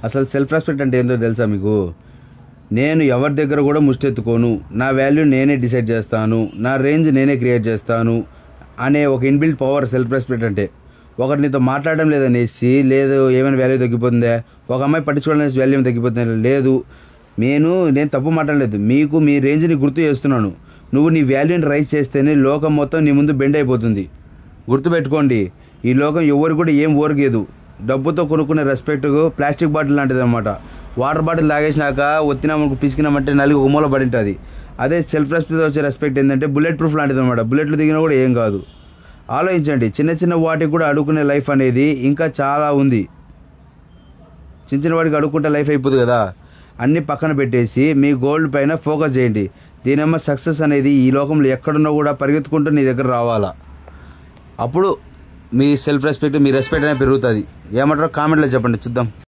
అసలు self respect అంటే ఏంటో తెలుసా మీకు? నేను ఎవరి దగ్గర కూడా ముష్టెత్తుకోను, నా వాల్యూ నేనే డిసైడ్ చేస్తాను, నా రేంజ్ నేనే క్రియేట్ చేస్తాను అనే ఒక ఇన్బిల్ట్ పవర్ సెల్ఫ్ రెస్పెక్ట్ అంటే. ఒకరు నీతో మాట్లాడడం లేదనేసి లేదు ఏమైనా వాల్యూ తగ్గిపోతుందా, ఒక అమ్మాయి పట్టించుకోవడం వాల్యూ తగ్గిపోతుందా? లేదు, నేను తప్పు మాట్లాడలేదు, మీకు మీ రేంజ్ని గుర్తు చేస్తున్నాను. నువ్వు నీ వాల్యూని రైజ్ చేస్తేనే లోకం మొత్తం నీ ముందు బెండ్ అయిపోతుంది. గుర్తుపెట్టుకోండి, ఈ లోకం ఎవరు కూడా ఏం ఓరికేదు. డబ్బుతో కొనుక్కునే రెస్పెక్ట్ ప్లాస్టిక్ బాటిల్ లాంటిది అనమాట. వాటర్ బాటిల్ తాగేసినాక ఒత్తినామనుకు పిసికినామంటే నలిగి ఉమ్మలో పడి ఉంటుంది. అదే సెల్ఫ్ రెస్పెక్ట్ వచ్చే రెస్పెక్ట్ ఏంటంటే బుల్లెట్ ప్రూఫ్ లాంటిది అనమాట. బుల్లెట్లు దిగినా కూడా ఏం కాదు. ఆలోచించండి, చిన్న చిన్న వాటికి కూడా అడుక్కునే లైఫ్ అనేది ఇంకా చాలా ఉంది. చిన్న చిన్న వాటికి అడుక్కుంటే లైఫ్ అయిపోదు కదా. అన్నీ పక్కన పెట్టేసి మీ గోల్ పైన ఫోకస్ చేయండి. దీనమ్మ సక్సెస్ అనేది ఈ లోకంలో ఎక్కడున్నా కూడా పరిగెత్తుకుంటూ నీ దగ్గర రావాలా. అప్పుడు మీ సెల్ఫ్ రెస్పెక్ట్, మీ రెస్పెక్ట్ అనేది పెరుగుతుంది. ఏమంటారో కామెంట్లో చెప్పండి, చూద్దాం.